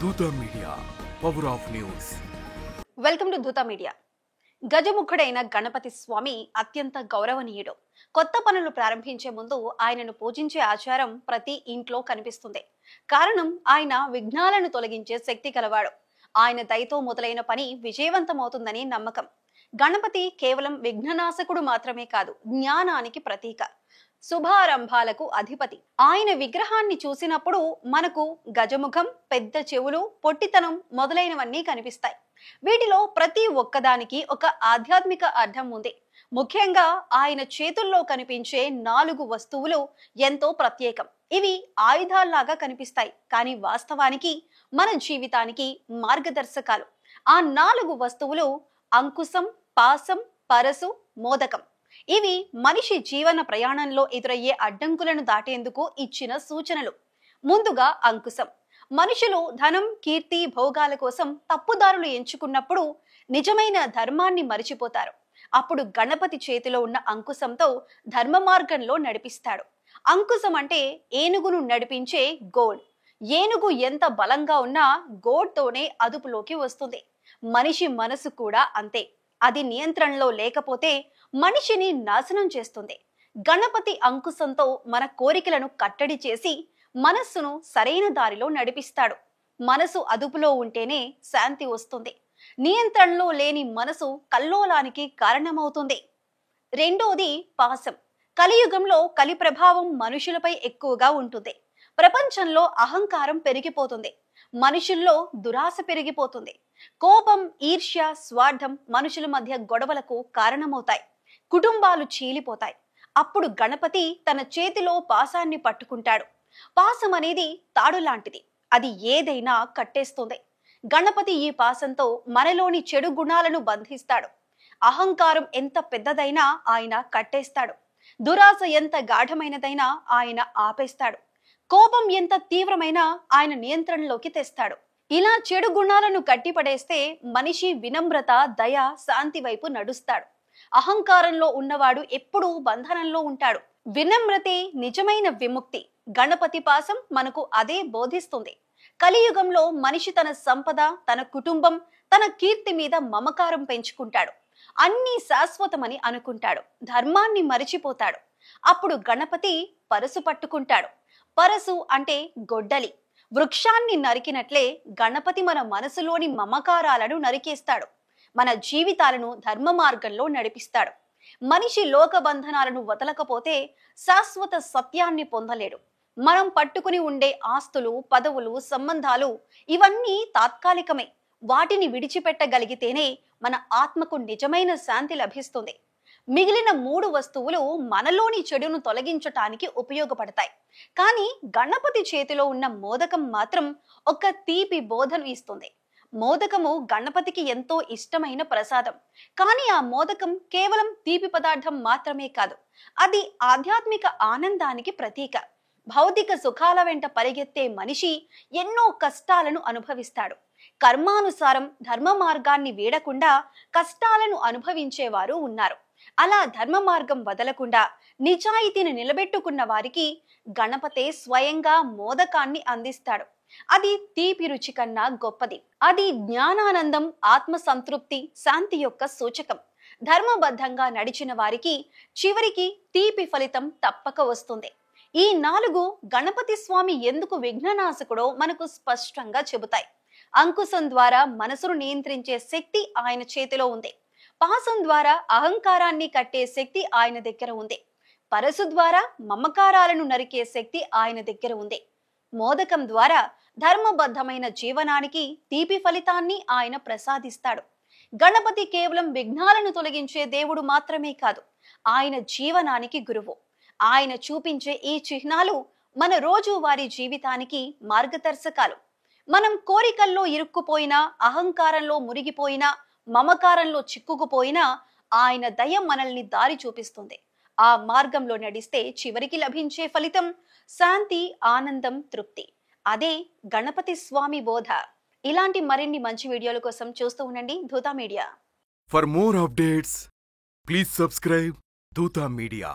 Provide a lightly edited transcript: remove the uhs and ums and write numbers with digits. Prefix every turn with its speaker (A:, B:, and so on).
A: దూత media, power of news.
B: Welcome to దూత media. గజముఖుడైన Ganapati స్వామి అత్యంత గౌరవనీయుడు. కొత్త పనులు ప్రారంభించే ముందు ఆయనను పూజించే ఆచారం ప్రతి ఇంట్లో కనిపిస్తుంది. కారణం ఆయన విఘ్నాలను తొలగించే శక్తి కలవాడు. ఆయన దయతో మొదలైన పని విజయవంతమవుతుందని నమ్మకం. గణపతి కేవలం విఘ్ననాశకుడు మాత్రమే కాదు, జ్ఞానానికి ప్రతీక, శుభారంభాలకు అధిపతి. ఆయన విగ్రహాన్ని చూసినప్పుడు మనకు గజముఖం, పెద్ద చెవులు, పొట్టితనం మొదలైనవన్నీ కనిపిస్తాయి. వీటిలో ప్రతి ఒక్కదానికి ఒక ఆధ్యాత్మిక అర్థం ఉంది. ముఖ్యంగా ఆయన చేతుల్లో కనిపించే 4 వస్తువులు ఎంతో ప్రత్యేకం. ఇవి ఆయుధాల్లాగా కనిపిస్తాయి, కానీ వాస్తవానికి మన జీవితానికి మార్గదర్శకాలు. ఆ 4 వస్తువులు అంకుశం, పాశం, పరశు, మోదకం. ఇవి మనిషి జీవన ప్రయాణంలో ఎదురయ్యే అడ్డంకులను దాటేందుకు ఇచ్చిన సూచనలు. ముందుగా అంకుశం. మనుషులు ధనం, కీర్తి, భోగాల కోసం తప్పుదారులు ఎంచుకున్నప్పుడు నిజమైన ధర్మాన్ని మరిచిపోతారు. అప్పుడు గణపతి చేతిలో ఉన్న అంకుశంతో ధర్మ మార్గంలో నడిపిస్తాడు. అంకుశం అంటే ఏనుగును నడిపించే గోడ్. ఏనుగు ఎంత బలంగా ఉన్నా గోడ్తోనే అదుపులోకి వస్తుంది. మనిషి మనసు కూడా అంతే. అది నియంత్రణలో లేకపోతే మనిషిని నాశనం చేస్తుంది. గణపతి అంకుశంతో మన కోరికలను కట్టడి చేసి మనస్సును సరైన దారిలో నడిపిస్తాడు. మనసు అదుపులో ఉంటేనే శాంతి వస్తుంది. నియంత్రణలో లేని మనసు కల్లోలానికి కారణమవుతుంది. రెండోది పాశం. కలియుగంలో కలి ప్రభావం మనుషులపై ఎక్కువగా ఉంటుంది. ప్రపంచంలో అహంకారం పెరిగిపోతుంది. మనుషుల్లో దురాశ పెరిగిపోతుంది. కోపం, ఈర్ష్య, స్వార్థం మనుషుల మధ్య గొడవలకు కారణమవుతాయి. కుటుంబాలు చీలిపోతాయి. అప్పుడు గణపతి తన చేతిలో పాశాన్ని పట్టుకుంటాడు. పాశం అనేది తాడు లాంటిది. అది ఏదైనా కట్టేస్తుంది. గణపతి ఈ పాశంతో మనలోని చెడు గుణాలను బంధిస్తాడు. అహంకారం ఎంత పెద్దదైనా ఆయన కట్టేస్తాడు. దురాశ ఎంత గాఢమైనదైనా ఆయన ఆపేస్తాడు. కోపం ఎంత తీవ్రమైనా ఆయన నియంత్రణలోకి తెస్తాడు. ఇలా చెడు గుణాలను కట్టిపడేస్తే మనిషి వినమ్రత, దయ, శాంతి వైపు నడుస్తాడు. అహంకారంలో ఉన్నవాడు ఎప్పుడూ బంధనంలో ఉంటాడు. వినమ్రతే నిజమైన విముక్తి. గణపతి పాశం మనకు అదే బోధిస్తుంది. కలియుగంలో మనిషి తన సంపద, తన కుటుంబం, తన కీర్తి మీద మమకారం పెంచుకుంటాడు. అన్నీ శాశ్వతమని అనుకుంటాడు. ధర్మాన్ని మరిచిపోతాడు. అప్పుడు గణపతి పరశు పట్టుకుంటాడు. పరశు అంటే గొడ్డలి. వృక్షాన్ని నరికినట్లే గణపతి మన మనసులోని మమకారాలను నరికేస్తాడు. మన జీవితాలను ధర్మ మార్గంలో నడిపిస్తాడు. మనిషి లోక బంధనాలను వదలకపోతే శాశ్వత సత్యాన్ని పొందలేడు. మనం పట్టుకుని ఉండే ఆస్తులు, పదవులు, సంబంధాలు ఇవన్నీ తాత్కాలికమే. వాటిని విడిచిపెట్టగలిగితేనే మన ఆత్మకు నిజమైన శాంతి లభిస్తుంది. మిగిలిన 3 వస్తువులు మనలోని చెడును తొలగించటానికి ఉపయోగపడతాయి. కానీ గణపతి చేతిలో ఉన్న మోదకం మాత్రం ఒక తీపి బోధను ఇస్తుంది. మోదకము గణపతికి ఎంతో ఇష్టమైన ప్రసాదం. కానీ ఆ మోదకం కేవలం తీపి పదార్థం మాత్రమే కాదు, అది ఆధ్యాత్మిక ఆనందానికి ప్రతీక. భౌతిక సుఖాల వెంట పరిగెత్తే మనిషి ఎన్నో కష్టాలను అనుభవిస్తాడు. కర్మానుసారం ధర్మ మార్గాన్ని వీడకుండా కష్టాలను అనుభవించేవారు ఉన్నారు. అలా ధర్మ మార్గం వదలకుండా నిజాయితీని నిలబెట్టుకున్న వారికి గణపతే స్వయంగా మోదకాన్ని అందిస్తాడు. అది తీపి రుచి కన్నా గొప్పది. అది జ్ఞానానందం, ఆత్మ సంతృప్తి, శాంతి యొక్క సూచకం. ధర్మబద్ధంగా నడిచిన వారికి చివరికి తీపి ఫలితం తప్పక వస్తుంది. ఈ 4 గణపతి స్వామి ఎందుకు విఘ్ననాశకుడో మనకు స్పష్టంగా చెబుతాయి. అంకుశం ద్వారా మనసును నియంత్రించే శక్తి ఆయన చేతిలో ఉంది. పాశం ద్వారా అహంకారాన్ని కట్టే శక్తి ఆయన దగ్గర ఉంది. పరశు ద్వారా మమకారాలను నరికే శక్తి ఆయన దగ్గర ఉంది. మోదకం ద్వారా ధర్మబద్ధమైన జీవనానికి తీపి ఫలితాన్ని ఆయన ప్రసాదిస్తాడు. గణపతి కేవలం విఘ్నాలను తొలగించే దేవుడు మాత్రమే కాదు, ఆయన జీవనానికి గురువు. ఆయన చూపించే ఈ చిహ్నాలు మన రోజువారీ జీవితానికి మార్గదర్శకాలు. మనం కోరికల్లో ఇరుక్కుపోయినా, అహంకారంలో మునిగిపోయినా, మమకారంలో చిక్కుకుపోయినా ఆయన దయ మనల్ని దారి చూపిస్తుంది. ఆ మార్గంలో నడిస్తే చివరికి లభించే ఫలితం శాంతి, ఆనందం, తృప్తి. అదే గణపతి స్వామి బోధ. ఇలాంటి మరిన్ని మంచి వీడియోల కోసం చూస్తూ ఉండండి దూత media.
A: For more updates please subscribe దూత మీడియా.